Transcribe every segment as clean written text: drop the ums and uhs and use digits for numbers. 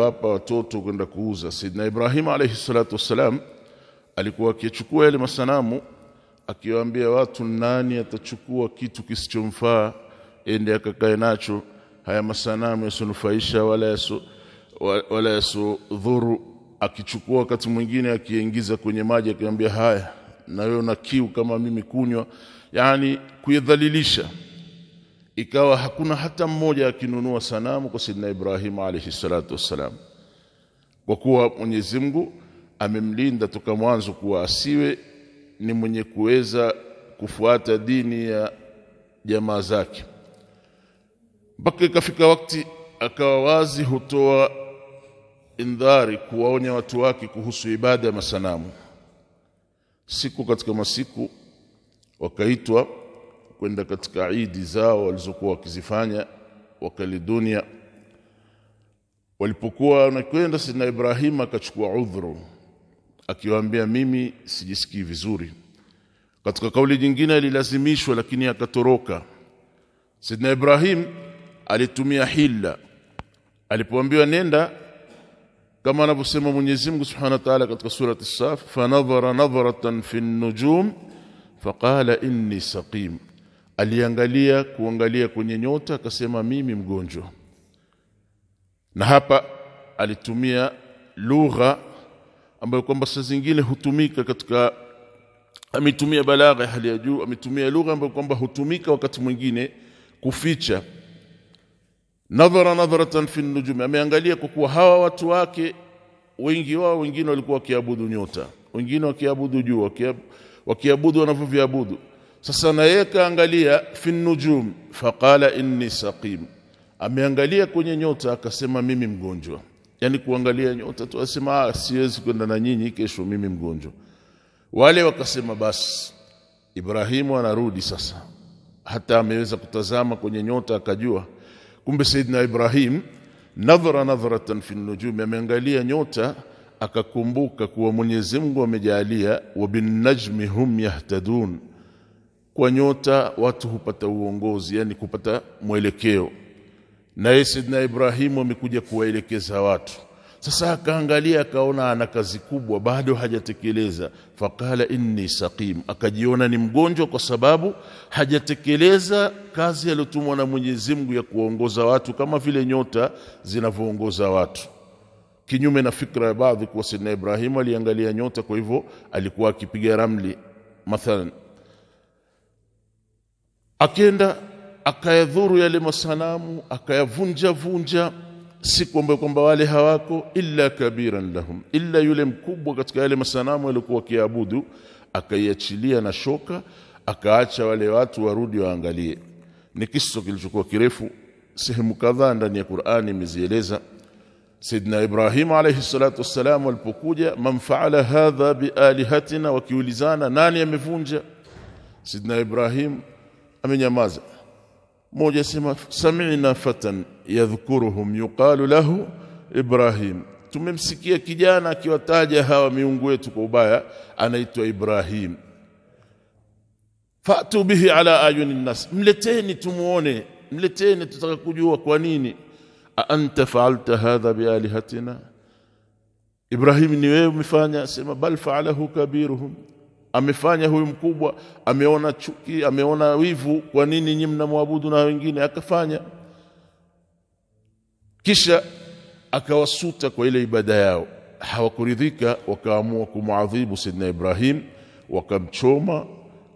wapa watoto kwenda kuuza. Sayyidina Ibrahim alayhi salatu wassalam alikuwa akichukua yale masanamu akiwaambia watu, nani atachukua kitu kisichomfaa ende akakae nacho, haya masanamu yasinufaisha wala yasudhuru. Akichukua wakati mwingine akiingiza kwenye maji akiambia, haya na wewe una kiu kama mimi kunywa, yani kuyadhalilisha. Ikawa hakuna hata mmoja akinunua sanamu kwa Sayyidina Ibrahim alayhi salatu wassalam, kwa kuwa Mwenyezi Mungu amemlinda toka mwanzo kuwa asiwe ni mwenye kuweza kufuata dini ya jamaa zake. Mpaka ikafika wakati akawa wazi hutoa indhari kuwaonya watu wake kuhusu ibada ya masanamu. Siku katika masiku wakaitwa kwenda katika idi zao walizokuwa wakizifanya wakali dunia. Walipokuwa wanakwenda, Sayyidina Ibrahim akachukua udhuru akiwaambia, mimi sijisikii vizuri. Katika kauli nyingine alilazimishwa lakini akatoroka. Sayyidina Ibrahim alitumia hila. Alipoambiwa nenda, kama anavyosema Mwenyezi Mungu Subhanahu wa Ta'ala katika surati As-Saf, fanadhara nadharatan fi an-nujum faqala inni saqim. Aliangalia kuangalia kwenye nyota akasema mimi mgonjwa. Na hapa alitumia lugha ambayo kwamba saa zingine hutumika katika, ametumia balagha ya hali ya juu, ametumia lugha ambayo kwamba hutumika wakati mwingine kuficha. Nadhara nadharatan fi an-nujum, ameangalia kwa kuwa hawa watu wake wengi wao, wengine walikuwa wakiabudu nyota, wengine wakiabudu jua, wakiabudu wanavyoviabudu. Sasa na yeye kaangalia fi an-nujum faqala inni saqim, ameangalia kwenye nyota akasema mimi mgonjwa. Yani kuangalia nyota tu asema siwezi kwenda na nyinyi kesho, mimi mgonjwa. Wale wakasema basi Ibrahimu anarudi sasa. Hata ameweza kutazama kwenye nyota akajua. Kumbe Sayyidina Ibrahim nadhara nadharatan fi an-nujum, ameangalia nyota akakumbuka kuwa Mwenyezi Mungu amejalia wa bin najmi hum yahtadun, kwa nyota watu hupata uongozi, yani kupata mwelekeo. Na Sayyidina Ibrahim amekuja kuwaelekeza watu. Sasa akaangalia akaona ana kazi kubwa bado hajatekeleza, faqala inni saqim, akajiona ni mgonjwa kwa sababu hajatekeleza kazi aliyotumwa na Mwenyezi Mungu ya kuongoza watu kama vile nyota zinavyoongoza watu. Kinyume na fikra ya baadhi kwa Sayyidina Ibrahim aliangalia nyota, kwa hivyo alikuwa akipiga ramli mathalan. Akenda akayadhuru yale masanamu, akayavunja siku ambayo kwamba wale hawako, illa kabiran lahum, illa yule mkubwa katika yale masanamu walikuwa kiabudu, akaiachilia na shoka, akaacha wale watu warudi waangalie. Ni kisa kilichokuwa kirefu, sehemu kadhaa ndani ya Qur'ani imezieleza. Sayyidina Ibrahim alayhi salatu wassalam alipokuja, man fa'ala hadha bi alihatina, wakiulizana nani amevunja, Sayyidina Ibrahim amenyamaza. Mmoja sema sami'na fatan yadhkuruhum yuqalu lahu Ibrahim, tumemsikia kijana akiwataja hawa miungu wetu kwa ubaya, anaitwa Ibrahim. Fa'tu bihi ala ayunin nas, mleteni tumuone, mleteni tutaka kujua kwa nini. Anta fa'alta hadha bi alihatina, Ibrahim ni wewe umefanya? Sema bal fa'alahu kabiruhum, amefanya huyu mkubwa, ameona chuki, ameona wivu, kwa nini nyinyi mnamwabudu na wengine, akafanya. Kisha akawasuta kwa ile ibada yao, hawakuridhika, wakaamua kumuadhibu Sayyidina Ibrahim, wakamchoma,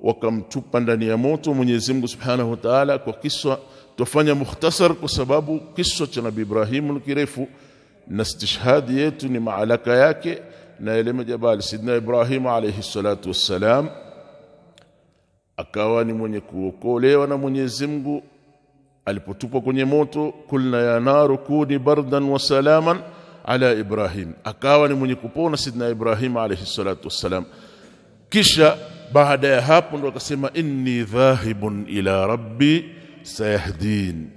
wakamtupa ndani ya moto. Mwenyezi Mungu Subhanahu wa Ta'ala, kwa kisa tufanya mukhtasar kwa sababu kisa cha Nabii Ibrahim ni kirefu na istishhadi yetu ni maalaka yake na ile majabali. Sayyidina Ibrahim alayhi salatu wassalam akawa ni mwenye kuokolewa na Mwenyezi Mungu alipotupwa kwenye moto. Kulna ya naru kuni bardan wa salaman ala Ibrahim, akawa ni mwenye kupona Sayyidina Ibrahim alayhi salatu wassalam. Kisha baada ya hapo ndo akasema inni dhahibun ila rabbi sayahdin,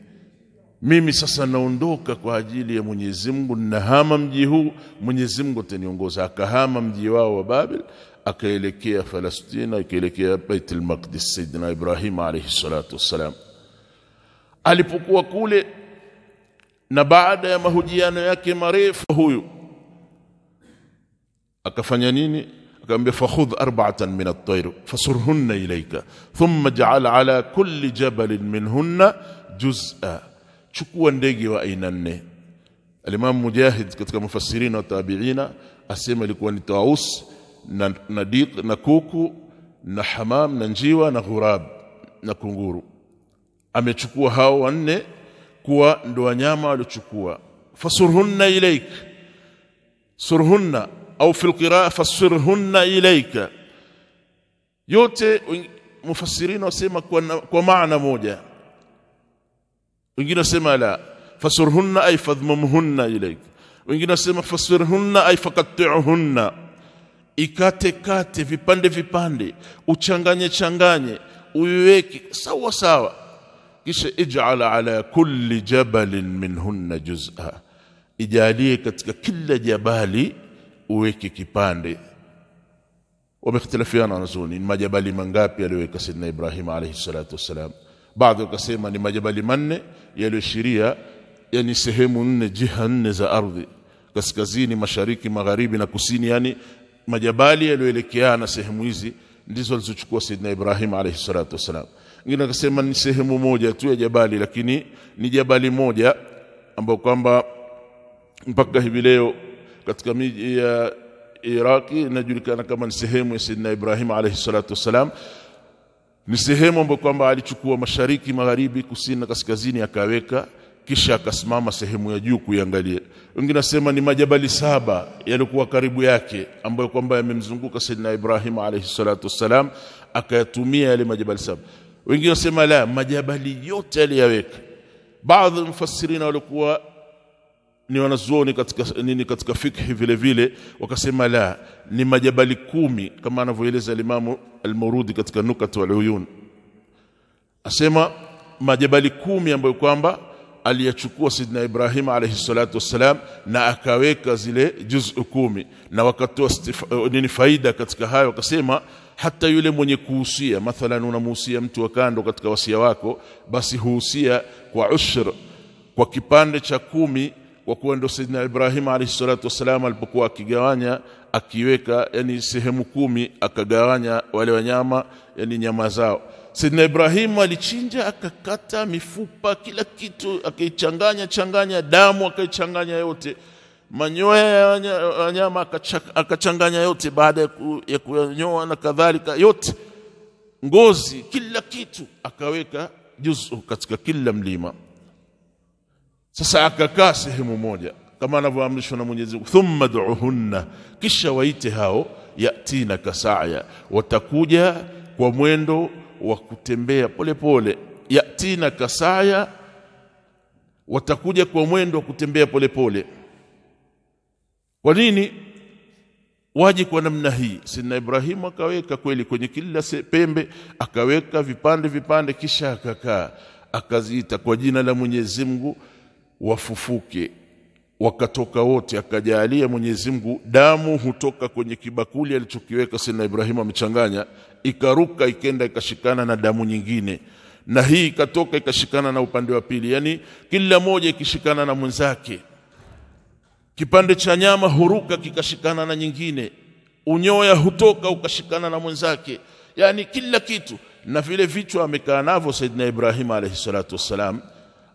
mimi sasa naondoka kwa ajili ya Mwenyezi Mungu, nahama mji huu, Mwenyezi Mungu ataniongoza. Akahama mji wao wa Babel akaelekea Palestina, akaelekea Baitul Maqdis. Sayyidina Ibrahim alayhi salatu wassalam alipokuwa kule na baada ya mahojiano yake marefu huyu akafanya nini? Akamwambia fakhudh arba'atan min at-tayr fasurhunna ilayka thumma ij'al ala kulli jabalin minhunna juz'a, chukua ndege wa aina 4. Al-Imam Mujahid katika mufassirin wa tabi'ina asema ilikuwa ni taus na diq na kuku na hamam na njiwa na ghurab na kunguru. Amechukua hao 4 kuwa ndo wanyama waliochukua. Fasurhunna ilayk, surhunna au fil qiraa fasirhunna ilayka, yote mufassirina wasema kwa maana moja. Wengine wasema la fasurhunna ay fadhmumhunna ilayk, wengine wasema fasirhunna ay faqatti'uhunna, ikate vipande vipande, uchanganye uiweke sawa sawa, kisha ij'al ala kulli jabalin minhunna juz'a, ijalie katika kila jabali uweke kipande. Wamekhtalafiana wanazuoni ni majabali mangapi aliweka Sayyidina Ibrahim alayhi salatu wasalam. Baadhi wakasema ni majabali 4 yaliyoashiria yani sehemu 4, jiha 4 za ardhi, kaskazini, mashariki, magharibi na kusini, yani majabali yaliyoelekeana sehemu hizi ndizo alizochukua Sayyidina Ibrahim alayhi salatu wasalam. Wengine wakasema ni sehemu moja tu ya jabali, lakini ni jabali moja ambao kwamba mpaka hivi leo katika miji ya Iraki inajulikana kama ni sehemu ya Sayyidina Ibrahim alayhi salatu wasalam. Ni sehemu ambayo kwamba alichukua mashariki, magharibi, kusini na kaskazini akaweka, kisha akasimama sehemu ya juu kuiangalia. Wengine nasema ni majabali 7 yalikuwa karibu yake ambayo kwamba yamemzunguka Sayyidina Ibrahim alayhi salatu wasalam, akayatumia yale majabali 7. Wengine nasema la, majabali yote aliyaweka. Baadhi ya mufassirina walikuwa ni wanazuoni katika fikhi vile vile wakasema la, ni majabali 10 kama anavyoeleza Imam al-Mawrudi katika Nukat wal Uyun. Asema majabali 10 ambayo kwamba aliyachukua Sayyidina Ibrahim alayhi salatu wasalam na akaweka zile juz'u 10, na wakatoa faida katika hayo. Wakasema hata yule mwenye kuhusia, mathalan unamuhusia mtu wa kando katika wasia wako, basi huhusia kwa ushr, kwa kipande cha 10, kwa kuwa ndo Sayyidina Ibrahim alayhi salatu wasalam alipokuwa akigawanya akiweka yani sehemu 10 akagawanya wale wanyama yani nyama zao. Sayyidina Ibrahim alichinja akakata mifupa kila kitu, akaichanganya damu akaichanganya yote, manyoya ya wanyama akachanganya yote, baada ya kunyoa na kadhalika yote, ngozi, kila kitu akaweka juzu katika kila mlima. Sasa akakaa sehemu moja kama anavyoamrishwa na Mwenyezi Mungu, thumma du'uhunna, kisha waite hao, yatina kasaya, watakuja kwa mwendo wa kutembea polepole. Yatina kasaya, watakuja kwa mwendo wa kutembea polepole. Kwa nini waje kwa namna hii? Sayyidina Ibrahim akaweka kweli kwenye kila pembe akaweka vipande, kisha akakaa akaziita kwa jina la Mwenyezi Mungu wafufuke. Wakatoka wote, akajalia Mwenyezi Mungu damu hutoka kwenye kibakuli alichokiweka Sayyidina Ibrahim amechanganya, ikaruka ikenda ikashikana na damu nyingine, na hii ikatoka ikashikana na upande wa pili, yani kila moja ikishikana na mwenzake. Kipande cha nyama huruka kikashikana na nyingine, unyoya hutoka ukashikana na mwenzake, yani kila kitu. Na vile vichwa amekaa navyo Sayyidina Ibrahim alayhi salatu wasalam,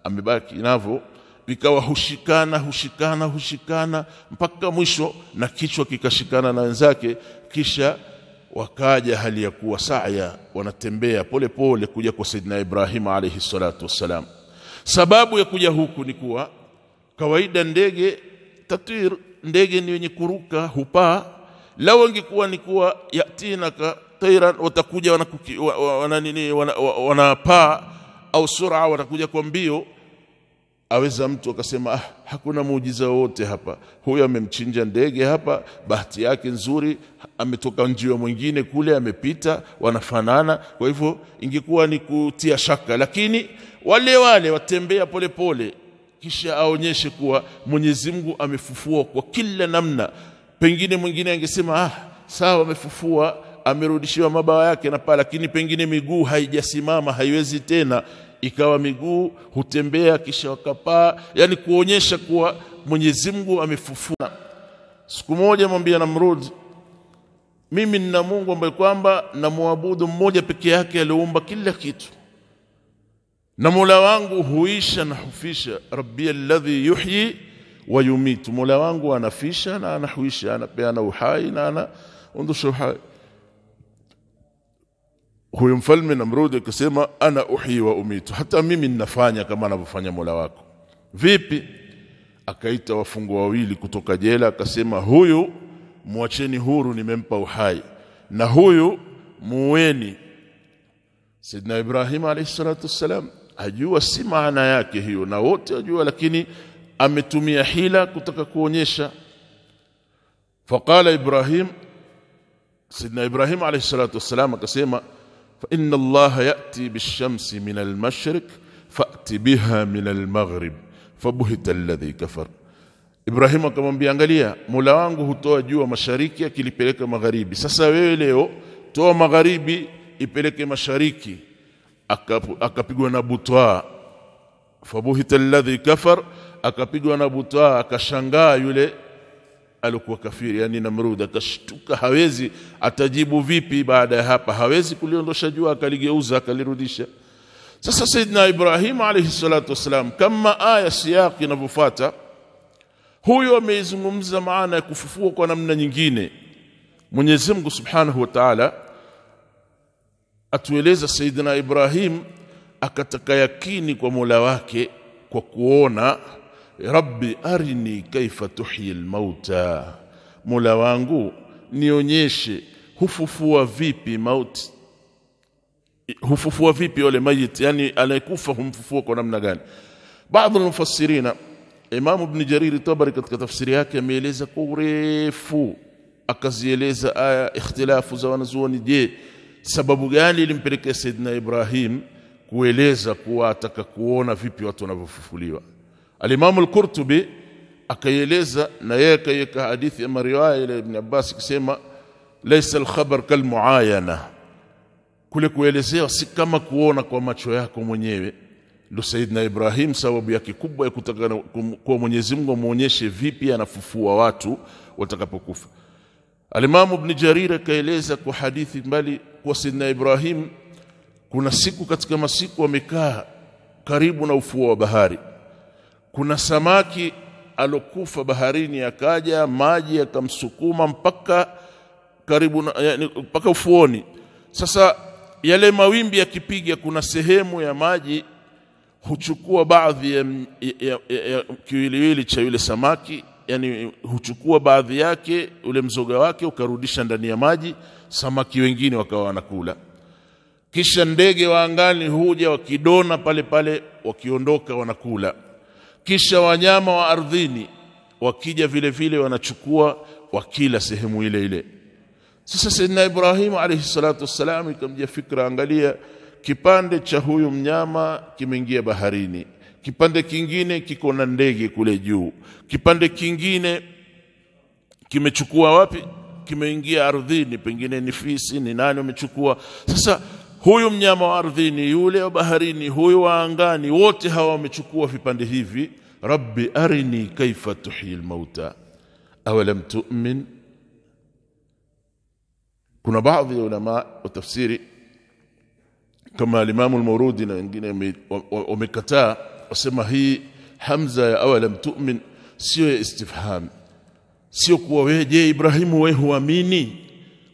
amebaki navyo, vikawa hushikana mpaka mwisho, na kichwa kikashikana na wenzake. Kisha wakaja hali ya kuwa sa'ya, wanatembea polepole kuja kwa Sayyidina Ibrahim alayhi salatu wasalam. Sababu ya kuja huku ni kuwa kawaida ndege tatir, ndege ni wenye kuruka, hupaa. Lao ingekuwa ni kuwa yatina ka tayran, watakuja wanapaa au sura, watakuja kwa mbio, aweza mtu akasema hakuna muujiza wote hapa, huyo amemchinja ndege hapa, bahati yake nzuri, ametoka njiwa mwingine kule amepita, wanafanana. Kwa hivyo ingekuwa ni kutia shaka, lakini wale watembea polepole, kisha aonyeshe kuwa Mwenyezi Mungu amefufua kwa kila namna. Pengine mwingine angesema sawa, amefufua, amerudishiwa mabawa yake na pala, lakini pengine miguu haijasimama, haiwezi tena, ikawa miguu hutembea kisha wakapaa, yani kuonyesha kuwa Mwenyezi Mungu amefufua. Siku moja mwambia Namrud, mimi nina Mungu ambaye kwamba namuabudu mmoja peke yake aliyeumba kila kitu, na Mola wangu huisha na hufisha. Rabbi alladhi yuhyi wa yumitu, Mola wangu anafisha na anahuisha, anapeana uhai na anaondosha uhai. Huyo mfalme Namrud akasema ana uhyi wa umitu, hata mimi ninafanya kama anavyofanya Mola wako. Vipi? Akaita wafungwa wawili kutoka jela, akasema huyu muacheni huru, nimempa uhai, na huyu muweni. Sayyidina Ibrahim alayhi salatu wassalam ajua si maana yake hiyo, na wote ajua, lakini ametumia hila kutaka kuonyesha. Faqala Ibrahim, Sayyidina Ibrahim alayhi salatu wassalam akasema fa inna Allah ya'ti bish-shamsi min al-mashriq fa'ti biha min al-maghrib fabuhita alladhi kafar. Ibrahim akamwambia, angalia, Mola wangu hutoa jua mashariki akilipeleka magharibi, sasa wewe leo toa magharibi ipeleke mashariki. Akapigwa na butwa, fabuhita alladhi kafar, akapigwa na butwa, akashangaa yule alikuwa kafiri, yani Namrud akashtuka, hawezi atajibu vipi baada ya hapa, hawezi kuliondosha jua, akaligeuza akalirudisha. Sasa Sayyidina Ibrahim alayhi salatu wasalam, kama aya siyaki inavyofuata, huyo ameizungumza maana ya kufufua kwa namna nyingine. Mwenyezi Mungu Subhanahu wa Ta'ala atueleza Sayyidina Ibrahim akataka yakini kwa Mola wake kwa kuona, Rabbi arini kaifa tuhyi al-mauta, Mola wangu nionyeshe hufufua vipi mauti, hufufua vipi wale mayit, yani anayekufa humfufua kwa namna gani. Baadhi ya mufassirina, Imam Ibn Jarir Tabari katika tafsiri yake ameeleza kwa urefu, akazieleza aya ikhtilafu za wanazuoni. Je, sababu gani ilimpelekea Sayyidina Ibrahim kueleza kuwa ataka kuona vipi watu wanavyofufuliwa? Al-Imam Al-Qurtubi akaeleza, na yeye akaweka hadithi ya riwaya ile Ibn Abbas ikisema laysa al-khabar kal muayana, kule kuelezea si kama kuona kwa macho yako mwenyewe. Ndio Sayyidina Ibrahim sababu yake kubwa ya kutaka kwa Mwenyezi Mungu amuonyeshe vipi anafufua watu watakapokufa. Al-Imam Ibn Jarir akaeleza kwa hadithi mbali kwa Sayyidina Ibrahim, kuna siku katika masiku amekaa karibu na ufuo wa bahari, kuna samaki alokufa baharini, akaja maji yakamsukuma mpaka karibu na, yani mpaka ufuoni. Sasa yale mawimbi yakipiga, kuna sehemu ya maji huchukua baadhi ya kiwiliwili cha yule samaki, yani huchukua baadhi yake ule mzoga wake ukarudisha ndani ya maji, samaki wengine wakawa wanakula. Kisha ndege wa angani huja wakidona pale pale, wakiondoka wanakula. Kisha wanyama wa ardhini wakija vile vile wanachukua wakila sehemu ile ile. Sasa Sayyidina Ibrahim alayhi salatu wassalam ikamjia fikra, angalia, kipande cha huyu mnyama kimeingia baharini, kipande kingine kiko na ndege kule juu, kipande kingine kimechukua wapi, kimeingia ardhini, pengine ni fisi ni nani wamechukua. Sasa huyu mnyama wa ardhini, yule wa baharini, huyu wa angani, wote hawa wamechukua vipande hivi. Rabbi arini kaifa tuhyi al-mauta awalam tu'min. Kuna baadhi ya ulama wa tafsiri kama al-Imam al-Mawrudi na wengine wamekataa, wasema hii hamza ya awalam tu'min sio istifham, sio kuwa wewe, je, Ibrahimu wewe huamini?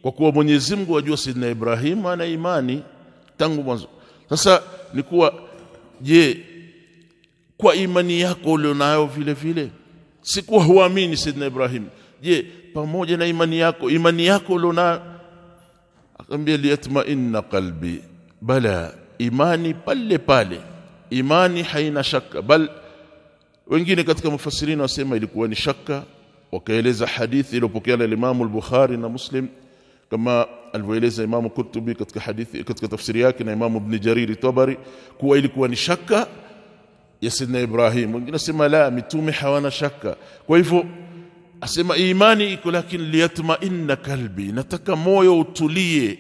Kwa kuwa Mwenyezi Mungu ajua Sayyidina Ibrahim ana imani tangu mwanzo. Sasa ni kuwa, je, kwa imani yako ulionayo vile vile, si kuwa huamini Sayyidina Ibrahim, je, pamoja na imani yako ulionayo, akamwambia liyatma'inna qalbi, bala, imani pale pale, imani haina shaka. Bal wengine katika mufassirina wasema ilikuwa ni shaka, wakaeleza hadithi iliyopokeana na Imam al-Bukhari na Muslim kama alivyoeleza Imam Qurtubi katika hadithi katika tafsiri yake, na Imam Ibn Jarir Tabari kuwa ilikuwa ni shaka ya Sayyidina Ibrahim. Wengine sema la, mitume hawana shaka. Kwa hivyo asema imani iko, lakini liyatma'inna qalbi, nataka moyo utulie,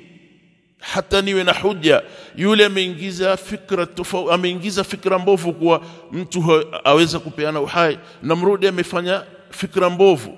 hata niwe na hujja. Yule ameingiza fikra tofauti, ameingiza fikra mbovu kwa mtu aweza kupeana uhai, Namrudi amefanya fikra mbovu.